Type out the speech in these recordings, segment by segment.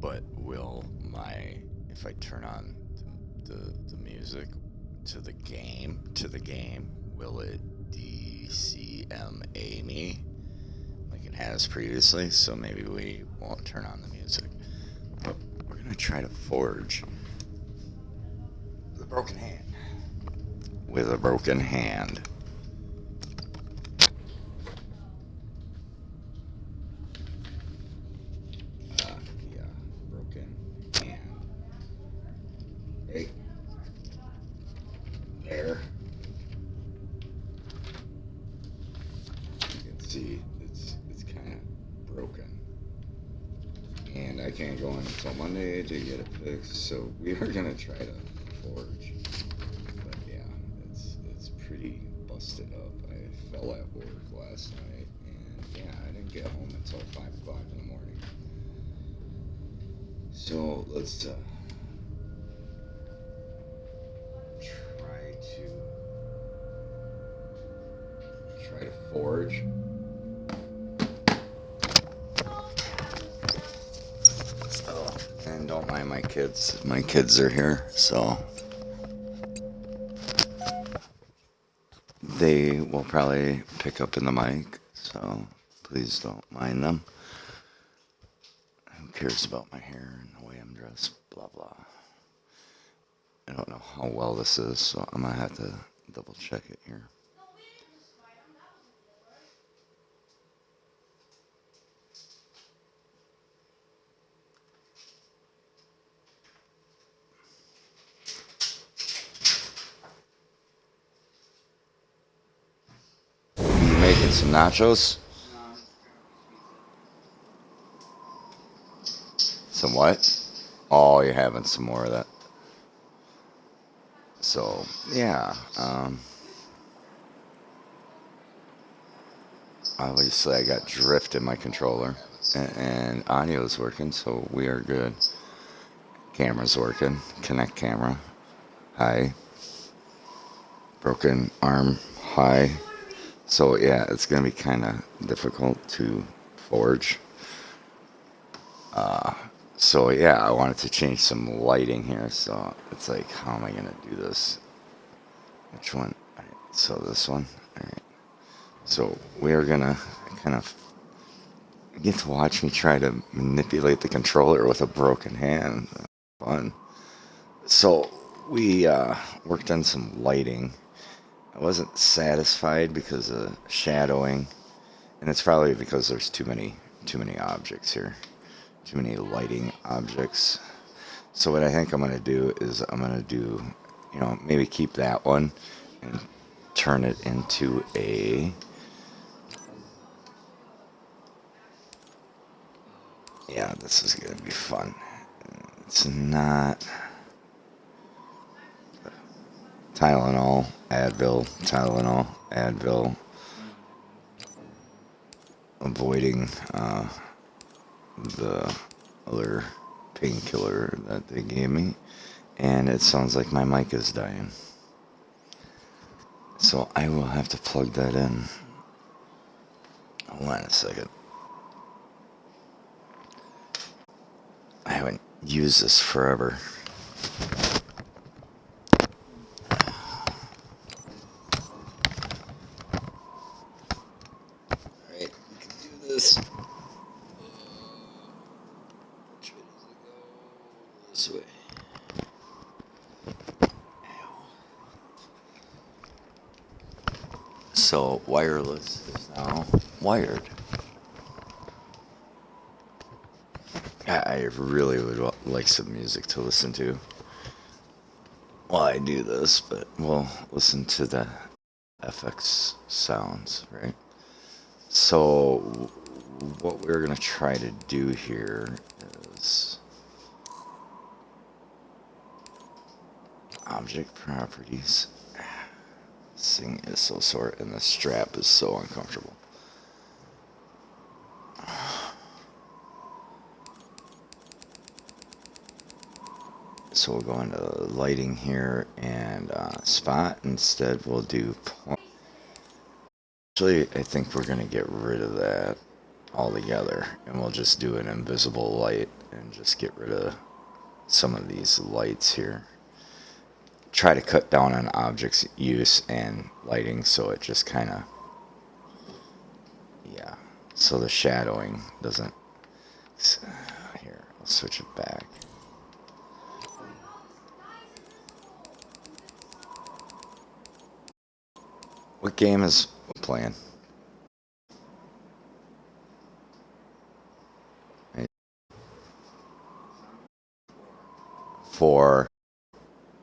But will my if I turn on the music to the game, will it DCMA me like it has previously? So maybe we won't turn on the music. But we're gonna try to forge the broken hand with a broken hand. Yeah, broken hand. Right there. You can see it's kind of broken, and I can't go in until Monday to get it fixed. So we are gonna try to forge, but yeah, it's pretty busted up. I fell at work last night, and yeah, I didn't get home until 5 o'clock in the morning. So let's try to forge. Oh, and don't mind my kids. My kids are here, so they will probably pick up in the mic. So please don't mind them. Who cares about my hair and the way I'm dressed? Blah blah. I don't know how well this is, so I'm gonna have to double check it here. You making some nachos? Some what? Oh, you're having some more of that. So yeah, obviously I got drift in my controller, and audio is working, so we are good. Camera's working. Connect camera. Hi. Broken arm. Hi. So yeah, it's gonna be kind of difficult to forge. So yeah, I wanted to change some lighting here. So it's like, how am I gonna do this? Which one? All right, so this one. All right. So we are gonna kind of get to watch me try to manipulate the controller with a broken hand. Fun. So we worked on some lighting. I wasn't satisfied because of shadowing, and it's probably because there's too many objects here, too many lighting objects. So what I think I'm gonna do is I'm gonna do, maybe keep that one and turn it into a, yeah, this is gonna be fun. It's not Tylenol, Advil, avoiding the other painkiller that they gave me. And it sounds like my mic is dying. So I will have to plug that in. Hold on a second. I haven't used this forever. Alright, we can do this. Which way does it go? This way. So wireless is now wired. I really would like some music to listen to while I do this, but we'll listen to the FX sounds, right? So what we're going to try to do here is object properties. This thing is so sore, and the strap is so uncomfortable. So we'll go into lighting here, and spot instead we'll do point. Actually, I think we're going to get rid of that. all together, and we'll just do an invisible light and just get rid of some of these lights here. Try to cut down on objects use and lighting, so it just kind of, yeah, so the shadowing doesn't, here, I'll switch it back. What game is playing? For,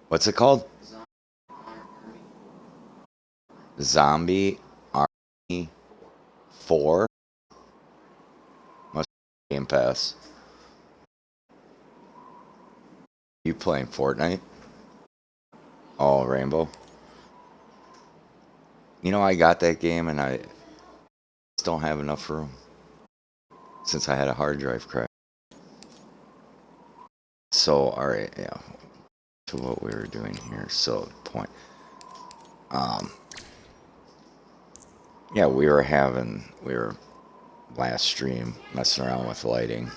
what's it called? Zombie Army 4? Must be Game Pass. You playing Fortnite? Oh, Rainbow. You know, I got that game and I just don't have enough room since I had a hard drive crash. So, alright, yeah. To what we were doing here. So, point. Yeah, we were last stream messing around with lighting.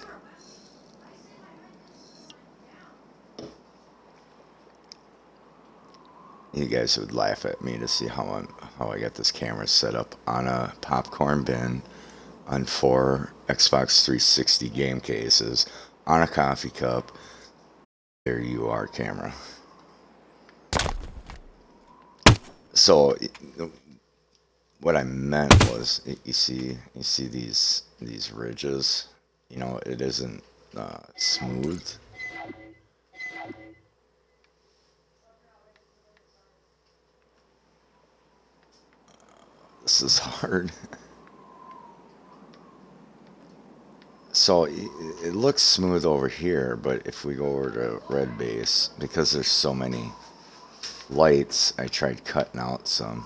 You guys would laugh at me to see how I got this camera set up on a popcorn bin, on 4 Xbox 360 game cases, on a coffee cup. There you are, camera. So what I meant was, you see these ridges. You know, it isn't smooth. This is hard. So it looks smooth over here, but if we go over to red base, because there's so many lights, I tried cutting out some.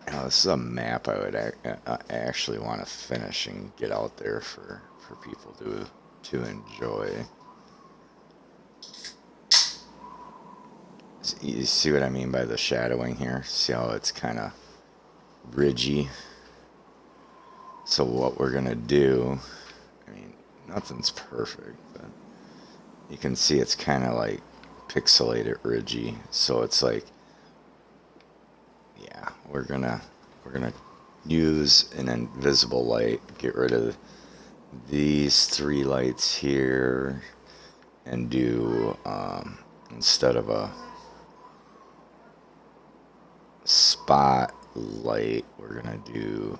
Now, this is a map I would actually want to finish and get out there for people to enjoy. You see what I mean by the shadowing here? See how it's kind of ridgy? So what we're gonna do, I mean, nothing's perfect, but you can see it's kind of like pixelated ridgy. So it's like, yeah, we're gonna use an invisible light, get rid of these 3 lights here, and do instead of a spotlight, we're gonna do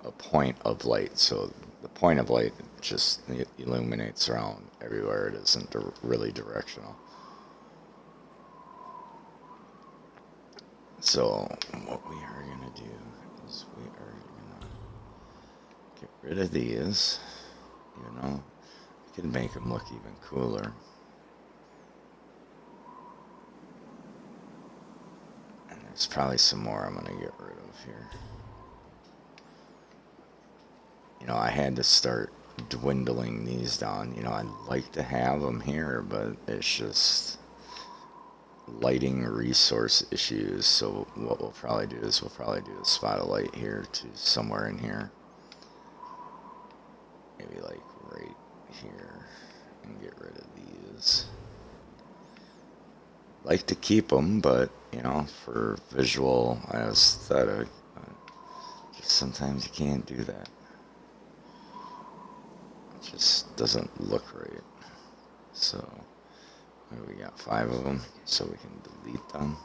a point of light. So the point of light just illuminates around everywhere. It isn't really directional. So what we are gonna do is we are gonna get rid of these. You know, we can make them look even cooler. And there's probably some more I'm gonna get rid of here. You know, I had to start dwindling these down. You know, I'd like to have them here, but it's just lighting resource issues. So what we'll probably do is we'll probably do a spot of light here to somewhere in here. Maybe like right here, and get rid of these. Like to keep them, but you know, for visual aesthetic, just sometimes you can't do that. It just doesn't look right. So we got 5 of them, so we can delete them.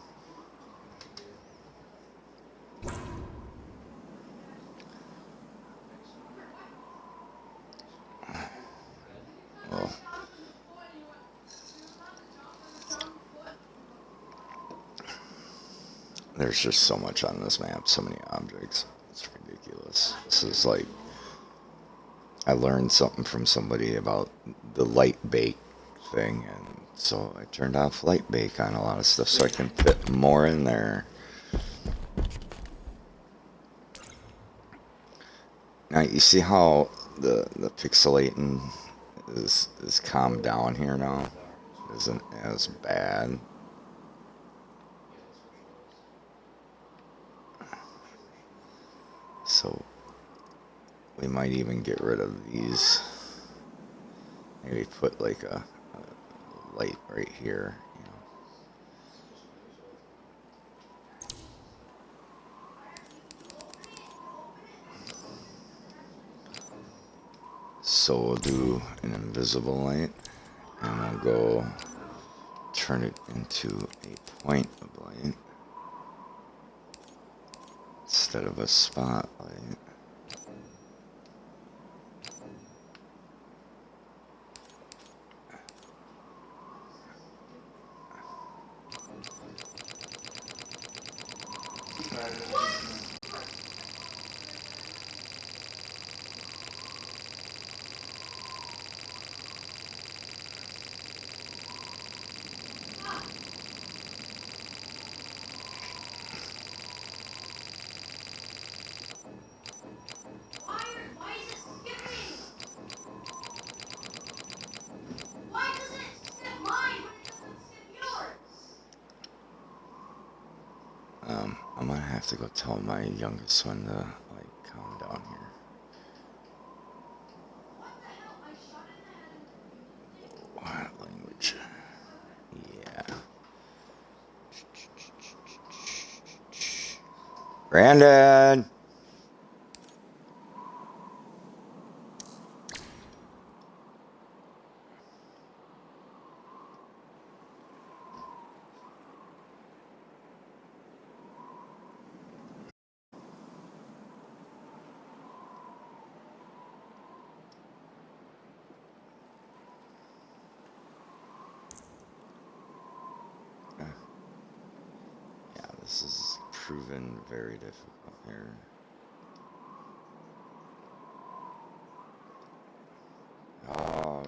Well, there's just so much on this map, so many objects. It's ridiculous. This is like, I learned something from somebody about the light bake thing, and so I turned off light bake on a lot of stuff so I can fit more in there. Now you see how the pixelating is calmed down here now? Isn't as bad. So we might even get rid of these. Maybe put like a light right here, you know. So we'll do an invisible light, and we'll go turn it into a point of light instead of a spotlight. I'm gonna have to go tell my youngest one to like calm down here. What language? Yeah. Brandon! Yeah, this is proven very difficult here. Oh.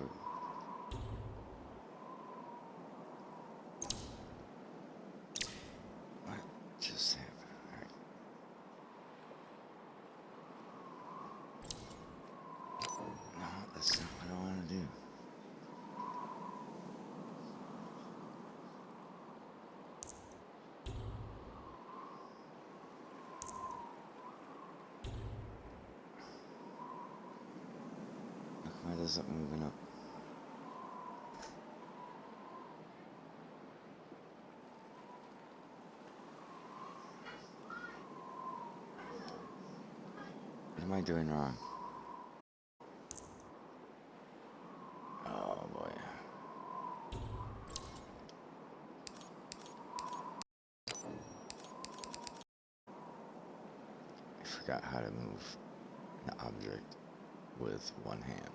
What just happened? Alright. No, that's not what I want to do. Why does it moving up? What am I doing wrong? Oh boy. I forgot how to move an object with one hand.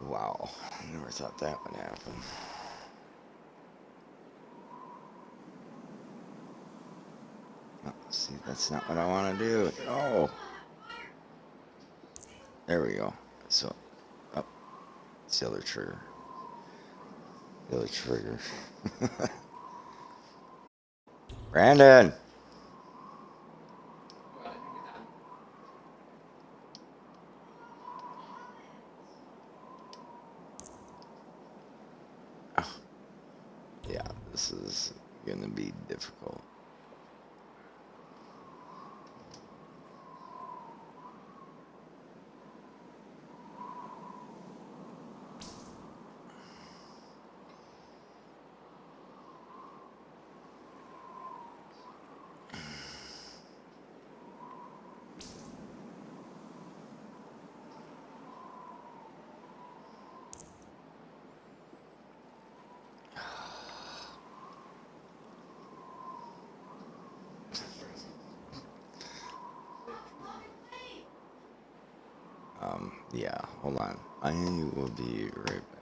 Wow, I never thought that would happen. Oh, see, that's not what I want to do. Oh, there we go. So, oh, it's the other trigger. The other trigger. Brandon! Oh, yeah, this is gonna be difficult. Yeah, hold on. I will be right back.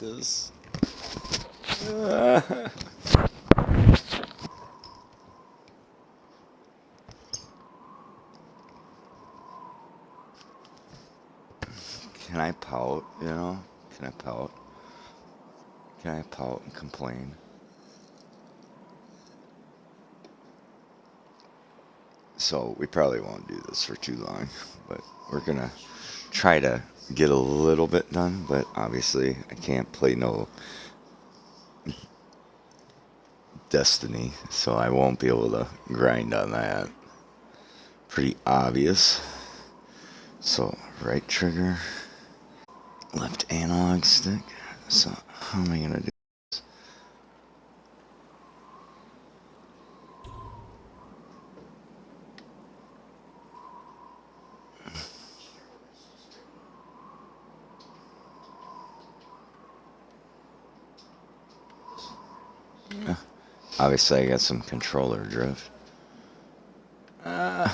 this. Can I pout, you know? Can I pout? Can I pout and complain? So we probably won't do this for too long, but we're gonna try to get a little bit done, but obviously I can't play no Destiny, so I won't be able to grind on that. Pretty obvious. So right trigger, left analog stick. So how am I gonna do this? Obviously I got some controller drift. Uh,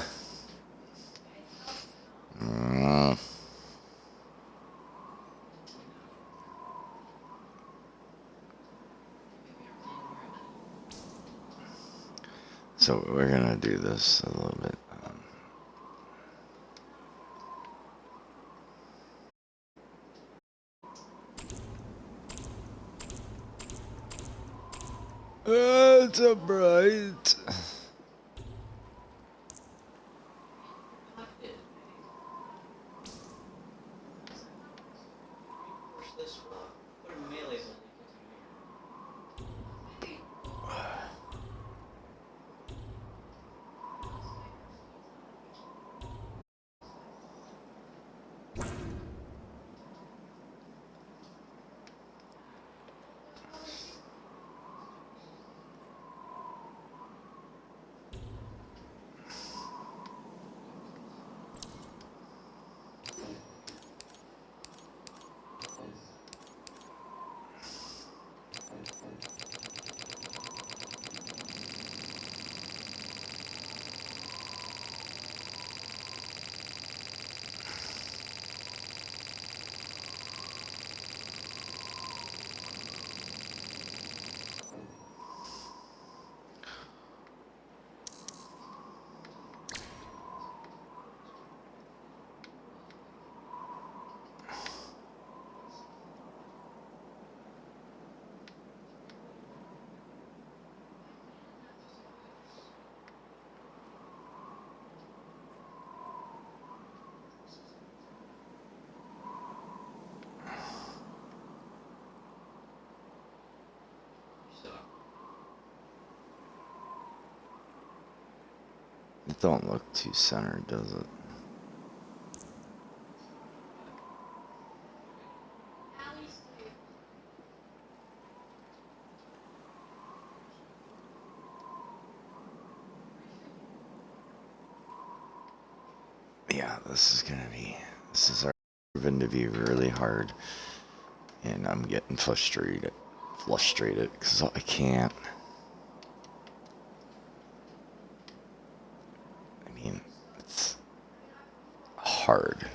so we're gonna do this a little bit. It's a bright. It don't look too centered, does it? Yeah, this is proven to be really hard, and I'm getting frustrated because I can't. I mean, it's hard.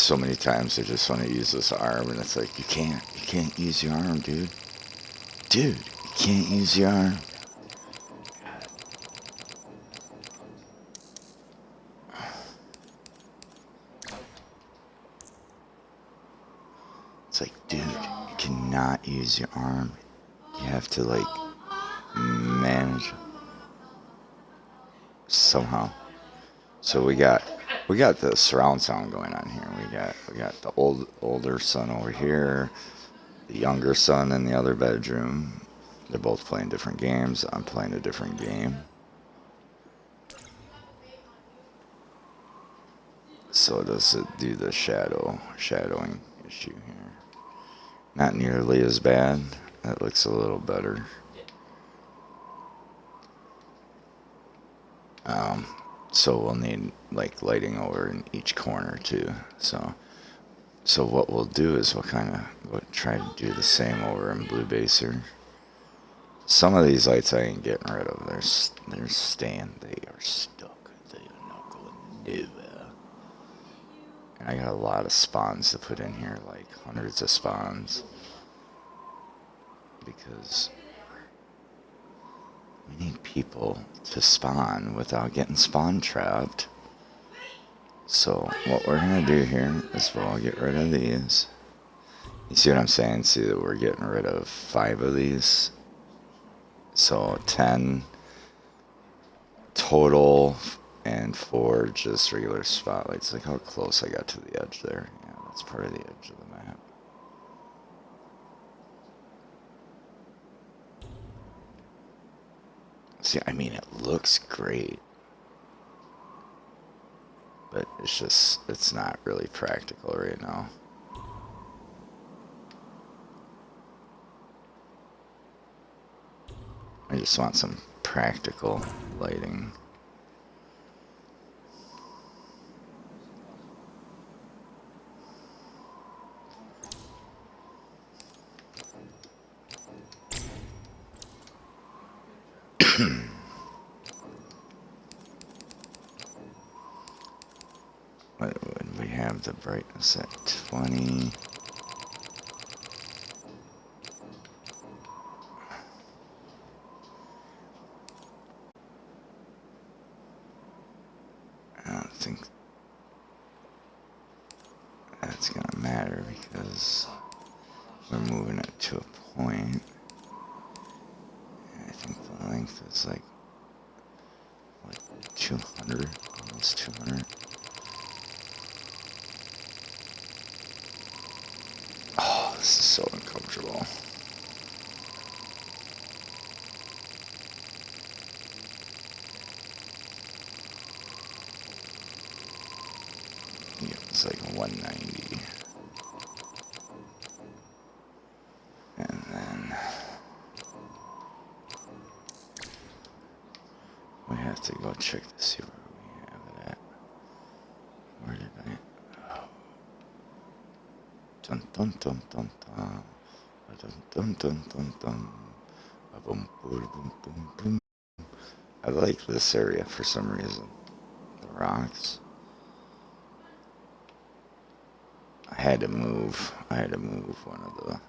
so many times I just want to use this arm, and it's like, you can't use your arm, dude. Dude, you can't use your arm. It's like, dude, you cannot use your arm. You have to, like, manage somehow. So we got the surround sound going on here. We got the older son over here, the younger son in the other bedroom. They're both playing different games. I'm playing a different game. So does it do the shadowing issue here? Not nearly as bad. That looks a little better. So we'll need like lighting over in each corner too. So what we'll do is we'll kind of try to do the same over in Blue Baser. Some of these lights I ain't getting rid of. They're staying. They are stuck. They are not going nowhere. And I got a lot of spawns to put in here, like hundreds of spawns. Because we need people to spawn without getting spawn trapped. So what we're gonna do here is we'll get rid of these. You see what I'm saying? See that we're getting rid of 5 of these. So 10 total and 4 just regular spotlights. Look how close I got to the edge there. Yeah, that's part of the edge of the map. See, I mean, it looks great. But it's not really practical right now. I just want some practical lighting. What would we have the brightness at 20? I don't think that's gonna matter because we're moving it to a point. And I think the length is like 200, almost 200. Oh, this is so uncomfortable. Yeah, it's like 190. And then we have to go check to see where we have it at. Where did I? Oh. Dun dun dun dun dun. Dun dun dun dun dun. Boom boom boom boom boom. I like this area for some reason. The rocks. I had to move one of the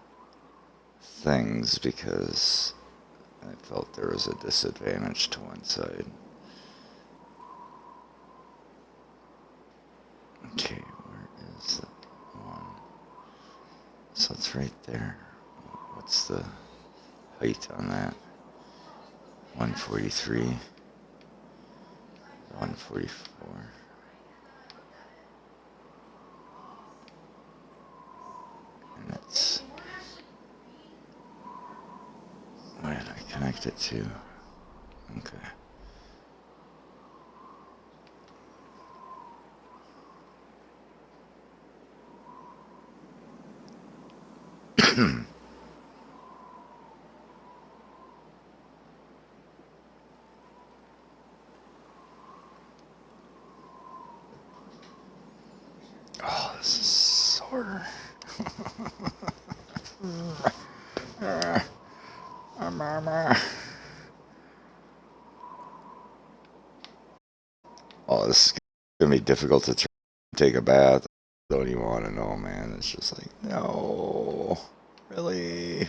things because I felt there was a disadvantage to one side. Okay, where is the one? So it's right there. What's the height on that? 143. 144. And it's... Where did I connect it to? Okay. Oh, this is sore. Oh, this is gonna be difficult to take a bath. don't even want to know, man. It's just like, no, really.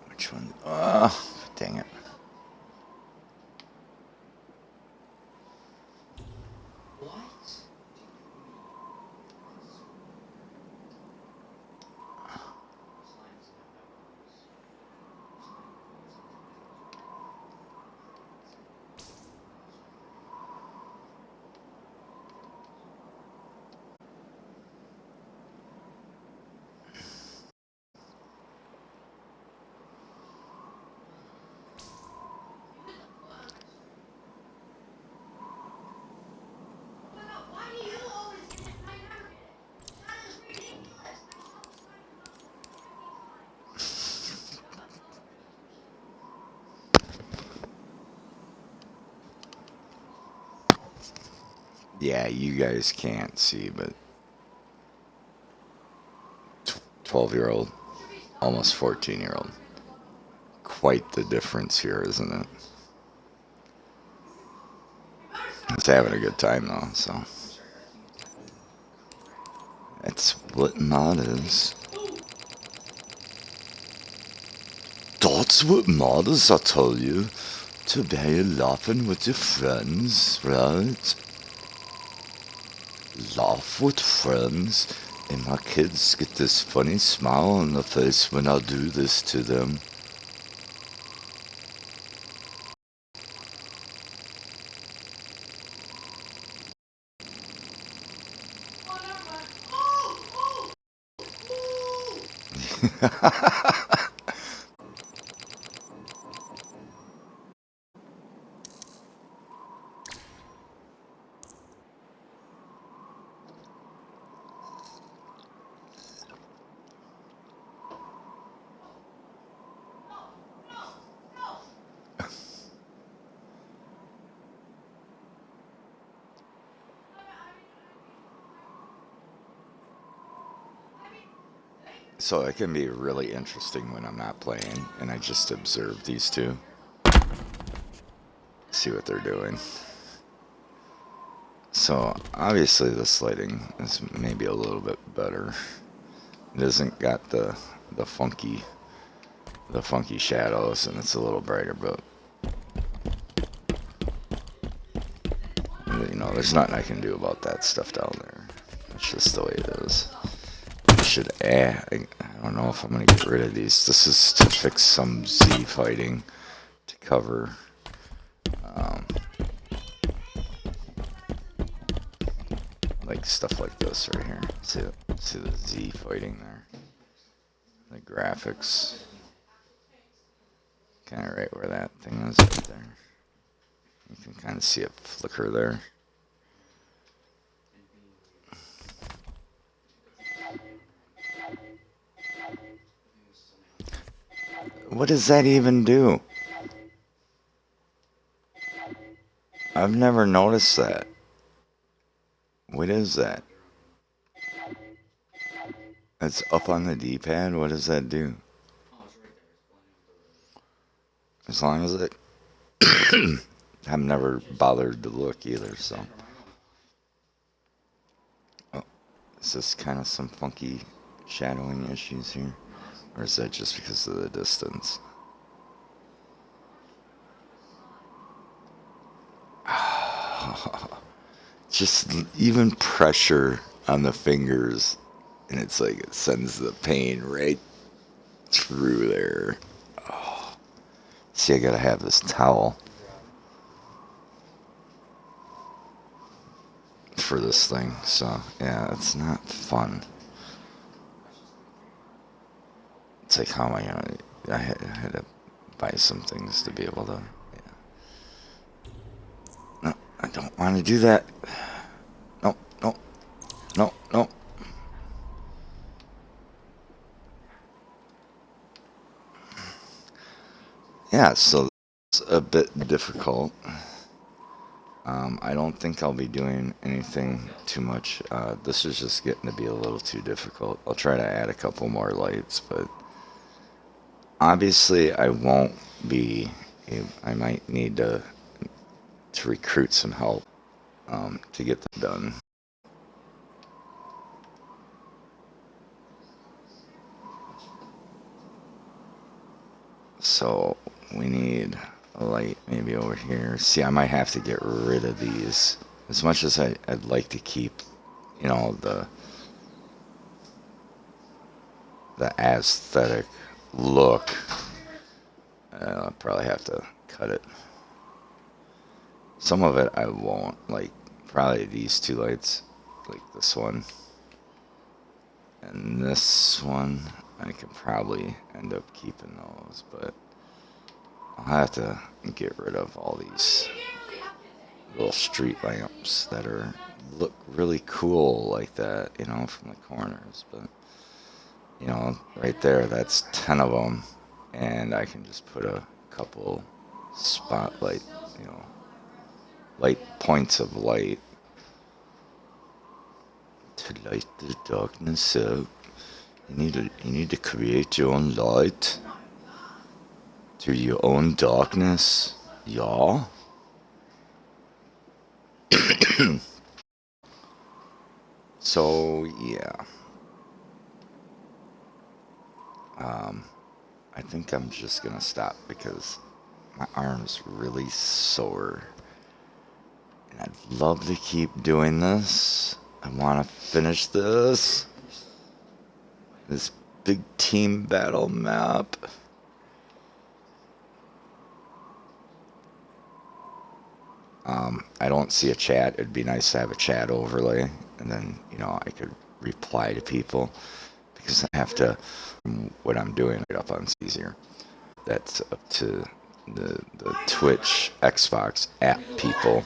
Which one? Dang it. Yeah, you guys can't see, but 12-year-old, almost 14-year-old. Quite the difference here, isn't it? He's having a good time, though, so. That's what matters. That's what matters, I tell you. To be laughing with your friends, right? Laugh with friends, and my kids get this funny smile on their face when I do this to them. So it can be really interesting when I'm not playing and I just observe these two. See what they're doing. So obviously this lighting is maybe a little bit better. It hasn't got the funky shadows, and it's a little brighter, but you know, there's nothing I can do about that stuff down there. It's just the way it is. I should I don't know if I'm gonna get rid of these. This is to fix some Z fighting to cover like stuff like this right here. See the Z fighting there. The graphics. Kind of right where that thing is right there. You can kind of see it flicker there. What does that even do? I've never noticed that. What is that? It's up on the D-pad? What does that do? As long as it... I've never bothered to look either, so... Oh, is this kind of some funky shadowing issues here? Or is that just because of the distance? Just even pressure on the fingers, and it's like it sends the pain right through there. Oh. See, I gotta have this towel for this thing, so yeah, it's not fun. It's like, how am I gonna... I had to buy some things to be able to... Yeah. No, I don't want to do that. No, no, no, no. Yeah, so it's a bit difficult. I don't think I'll be doing anything too much. This is just getting to be a little too difficult. I'll try to add a couple more lights, but obviously I won't be. I might need to recruit some help to get that done. So we need a light maybe over here. See, I might have to get rid of these. As much as I'd like to keep, the aesthetic look, I'll probably have to cut it. Some of it I won't, like probably these two lights, like this one and this one. I could probably end up keeping those, but I'll have to get rid of all these little street lamps that look really cool like that, from the corners. But right there, that's 10 of them, and I can just put a couple spotlight, light points of light to light the darkness out. You need to create your own light through your own darkness, yeah. So yeah, I think I'm just gonna stop because my arm's really sore, and I'd love to keep doing this. I want to finish this big team battle map. I don't see a chat. It'd be nice to have a chat overlay, and then I could reply to people because I have to. What I'm doing right up on easier. That's up to the Twitch Xbox app people.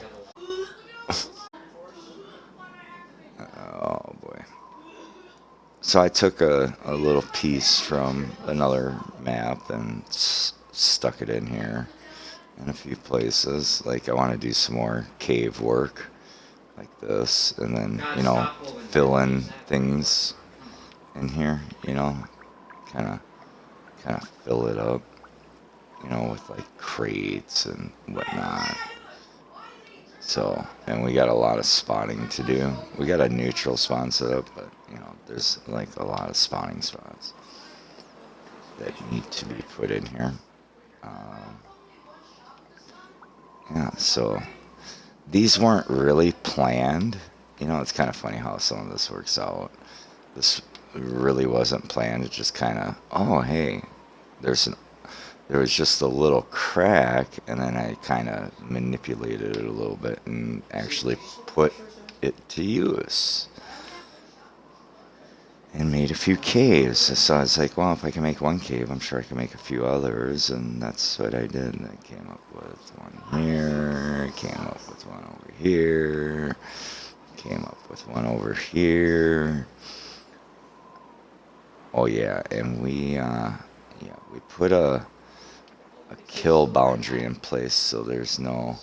Oh boy. So I took a little piece from another map and stuck it in here in a few places. Like I want to do some more cave work like this, and then fill in things in here, kind of fill it up, with like crates and whatnot. So, and we got a lot of spotting to do. We got a neutral spawn set up, but there's like a lot of spawning spots that need to be put in here. Yeah, so these weren't really planned. It's kind of funny how some of this works out. This really wasn't planned. It just kind of, oh hey, there was just a little crack, and then I kind of manipulated it a little bit and actually put it to use and made a few caves. So I was like, well, if I can make one cave, I'm sure I can make a few others, and that's what I did. I came up with one here, came up with one over here, came up with one over here. Oh yeah, and we put a kill boundary in place, so there's no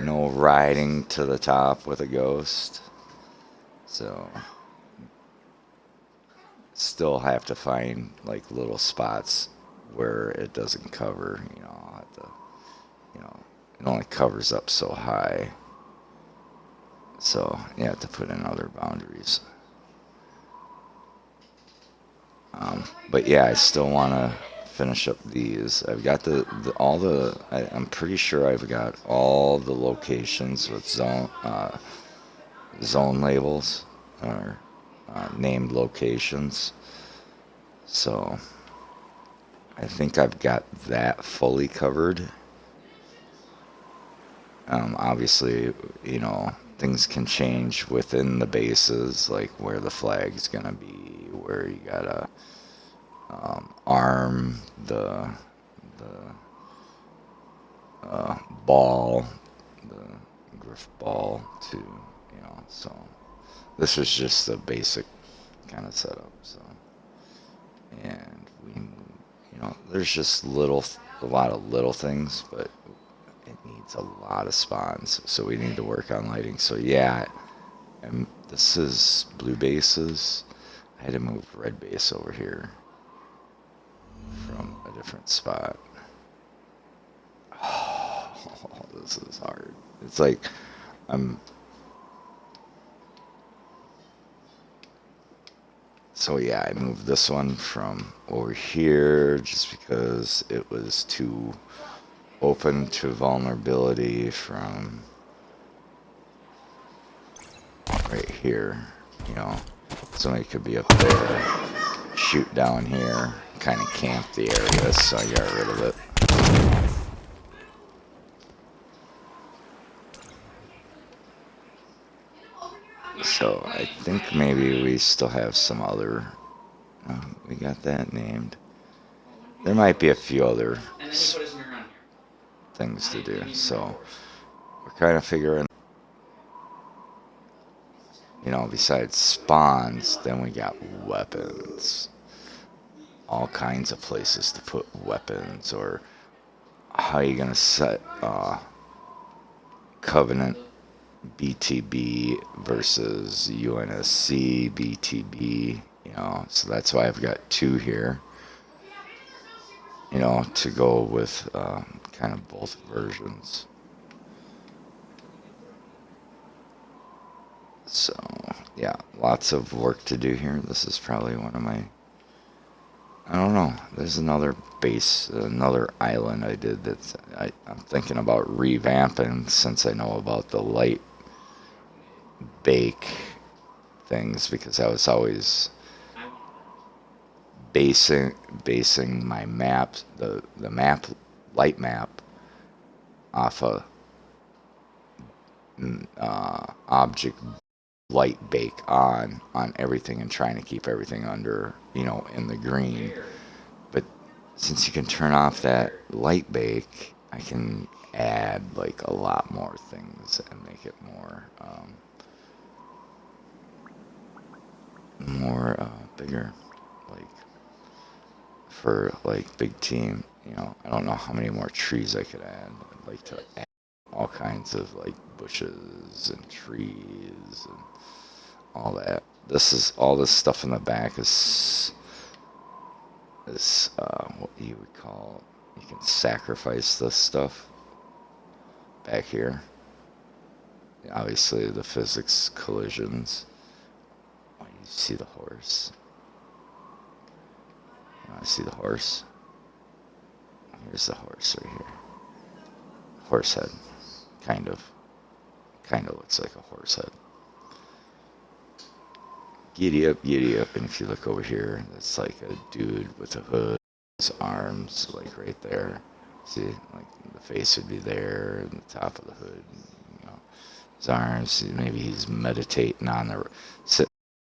riding to the top with a ghost. So still have to find like little spots where it doesn't cover. I'll have to, it only covers up so high. So you have to put in other boundaries. But yeah, I still want to finish up these. I've got I'm pretty sure I've got all the locations with zone labels or named locations. So I think I've got that fully covered. Obviously, things can change within the bases, like where the flag's gonna be, where you gotta arm the ball, the griff ball to, so this is just a basic kind of setup. So, and there's just a lot of little things, but it needs a lot of spawns, so we need to work on lighting. So yeah, and this is blue bases. I had to move red base over here from a different spot. Oh, this is hard. It's like I'm. So yeah, I moved this one from over here just because it was too open to vulnerability from right here. You know, somebody could be up there, shoot down here, kind of camp the area, so I got rid of it. So I think maybe we still have some other. We got that named. There might be a few other things to do. So we're kind of figuring. You know, besides spawns, then we got weapons. All kinds of places to put weapons, or how are you gonna set Covenant BTB versus UNSC BTB, you know, so that's why I've got two here, you know, to go with kind of both versions. So, yeah, lots of work to do here. This is probably one of my, I don't know, there's another base, another island I did that I'm thinking about revamping since I know about the light bake things, because I was always basing my map, the map, light map, off a object light bake on everything, and trying to keep everything under, you know, in the green. But since you can turn off that light bake, I can add like a lot more things and make it more bigger, like for like big team. You know, I don't know how many more trees I could add. I'd like to add all kinds of like bushes and trees and all that. This is all this stuff in the back is what you would call, you can sacrifice this stuff back here. Obviously the physics collisions. Oh, you see the horse? You want to see the horse? Here's the horse right here. Horse head. Kind of looks like a horse head. Giddy up, giddy up. And if you look over here, it's like a dude with a hood. His arms, like right there. See, like the face would be there, and the top of the hood. You know, his arms. Maybe he's meditating on the sitting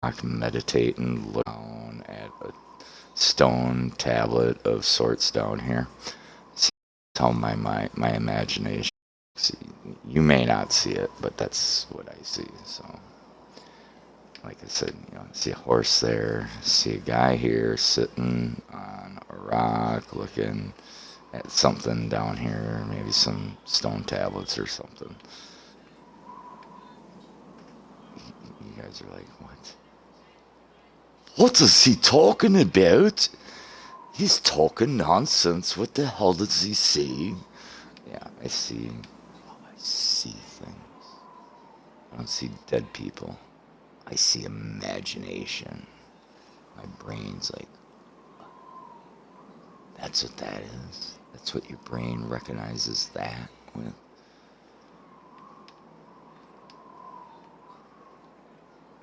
rock, meditating, look down at a stone tablet of sorts down here. See, tell my imagination. See, you may not see it, but that's what I see. So. Like I said, you know, see a horse there, see a guy here sitting on a rock looking at something down here, maybe some stone tablets or something. You guys are like, what? What is he talking about? He's talking nonsense. What the hell does he say? Yeah, I see things. I don't see dead people. I see imagination. My brain's like, that's what that is. That's what your brain recognizes that with.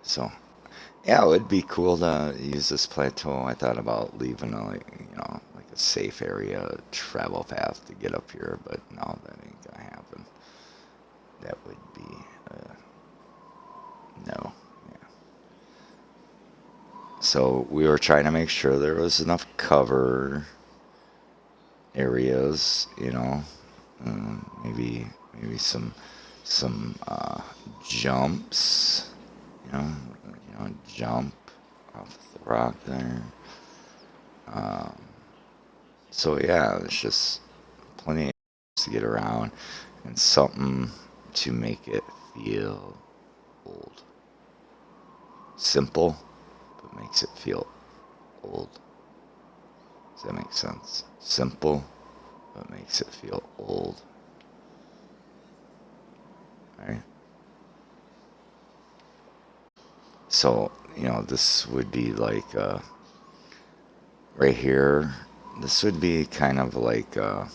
So, yeah, it would be cool to use this plateau. I thought about leaving a, you know, like a safe area, travel path to get up here, but no, that ain't gonna happen. That would be, no. So we were trying to make sure there was enough cover areas, you know, maybe some jumps, you know, jump off the rock there. So yeah, it's just plenty of to get around. and something to make it feel old. Simple, but makes it feel old. Does that make sense? Simple, but makes it feel old. Alright? So, this would be like, right here, this would be kind of like a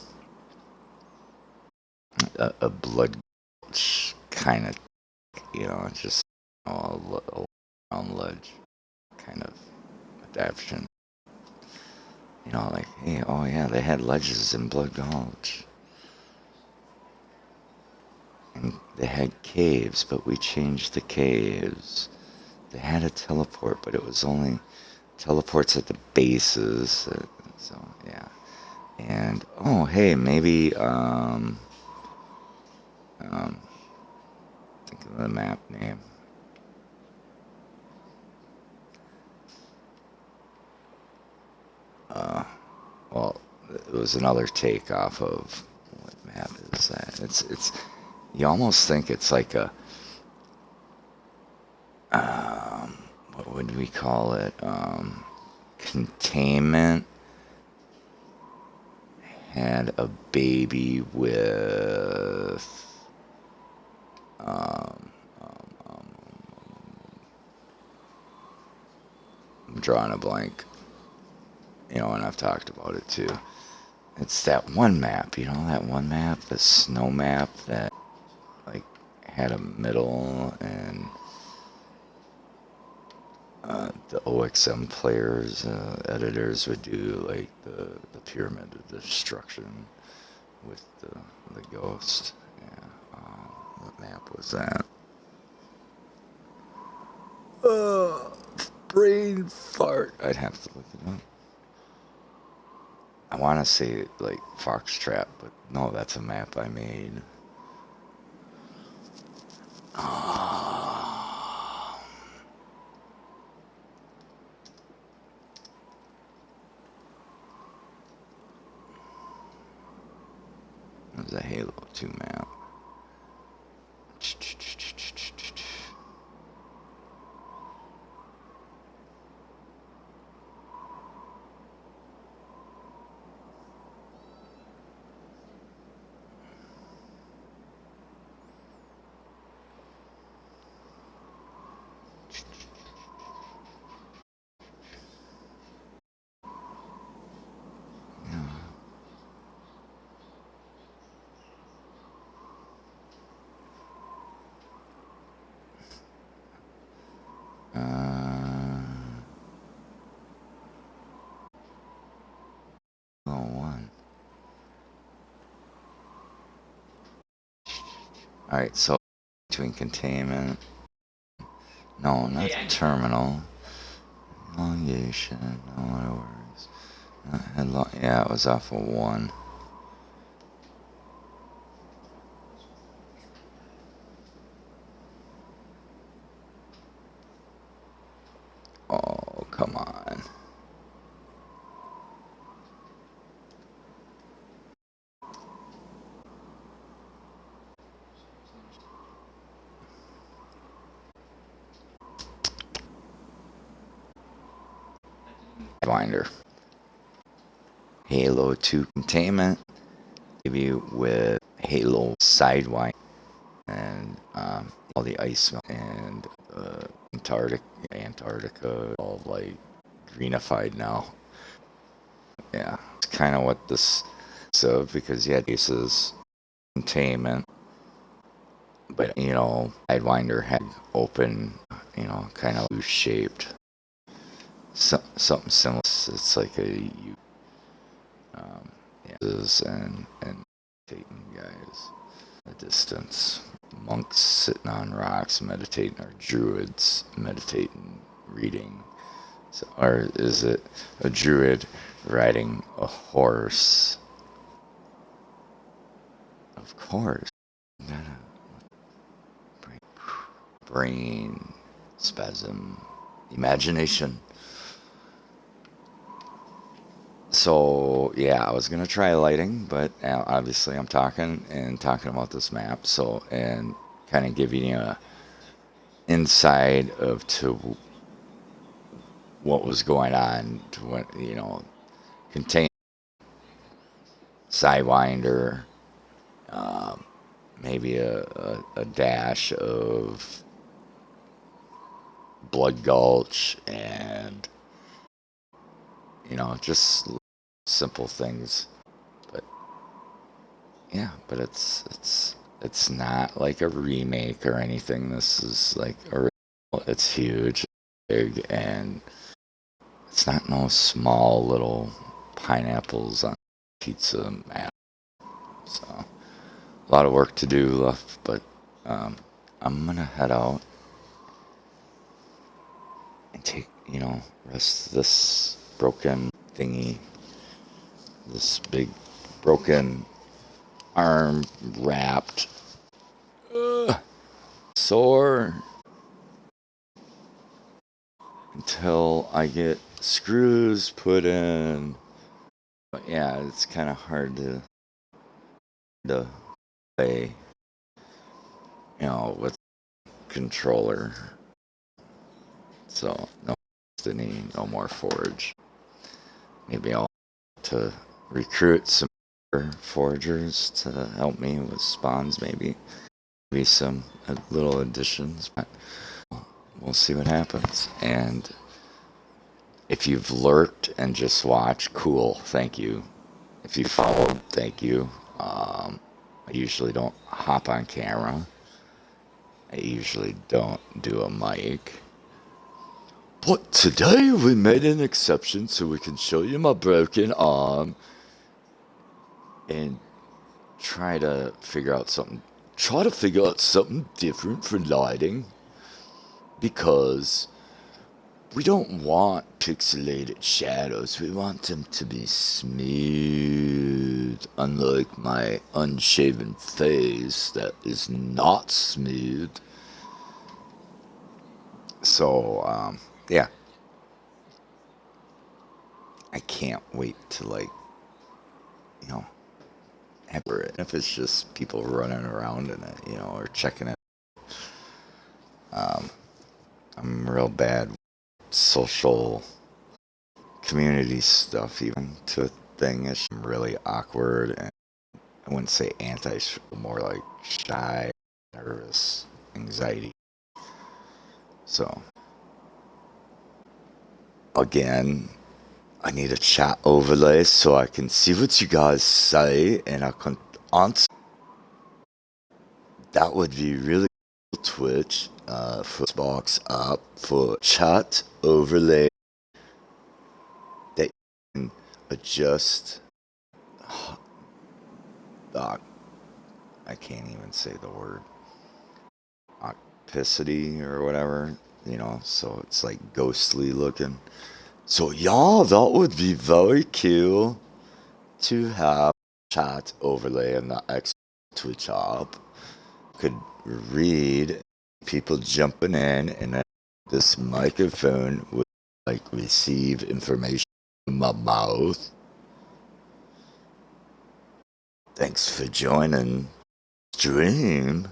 blood gulch kind of, just a round ledge kind of adaptation. Like, hey, oh yeah, they had ledges in Blood Gulch. And they had caves, but we changed the caves. They had a teleport, but it was only teleports at the bases. So, yeah. And, oh, hey, maybe, think of the map name. Well, it was another take off of what map is that? It's you almost think it's like a what would we call it? Containment had a baby with I'm drawing a blank. And I've talked about it too. It's that one map, that one map, the snow map that like had a middle, and the OXM players, editors would do like the Pyramid of Destruction with the ghost. Yeah. What map was that? Brain fart. I'd have to look it up. I want to say like Foxtrot, but no, that's a map I made. It was a Halo 2 map. One. Alright, so between containment. No, not the terminal. Elongation. No, it works. Yeah, it was off of 1. Oh, come on. Sidewinder. Halo 2 containment. Maybe with Halo Sidewinder and all the ice and Antarctica, all like greenified now. Yeah, it's kind of what this so because you had bases containment, but Sidewinder had open, kind of loose shaped. Something similar. It's like a and meditating guys. A distance. Monks sitting on rocks meditating, or druids meditating, reading. So, or is it a druid riding a horse? Of course. Brain spasm. Imagination. So yeah, I was gonna try lighting, but obviously I'm talking about this map, so and kind of giving you a inside of to what was going on, to what contain Sidewinder, um, maybe a dash of Blood Gulch, and just simple things. But yeah, but it's not like a remake or anything. This is like original. It's huge, big, and it's not no small little pineapples on pizza map. So a lot of work to do left, but I'm gonna head out and take rest this broken thingy, this big broken arm wrapped sore until I get screws put in. But yeah, it's kind of hard to play, with controller. So no Destiny, no more Forge. Maybe I'll have to recruit some foragers to help me with spawns. Maybe some little additions, but we'll see what happens. And if you've lurked and just watched, cool, thank you. If you followed, thank you. I usually don't hop on camera. I usually don't do a mic. But today we made an exception so we can show you my broken arm and try to figure out something. Try to figure out something different for lighting, because we don't want pixelated shadows. We want them to be smooth, unlike my unshaven face that is not smooth. So, yeah. I can't wait to, have it. If it's just people running around in it, or checking it. I'm real bad with social community stuff, even to a thing. It's really awkward, and I wouldn't say anti-social, more like shy, nervous, anxiety. So, again, I need a chat overlay so I can see what you guys say and I can answer. That would be really cool. Twitch, for Xbox app for chat overlay that you can adjust. I can't even say the word. Opacity or whatever, so it's like ghostly looking. So yeah, that would be very cool to have chat overlay in the X Twitch app. Could read people jumping in, and then this microphone would receive information in my mouth. Thanks for joining stream.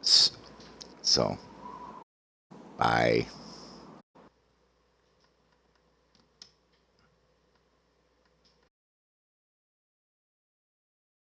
So, bye.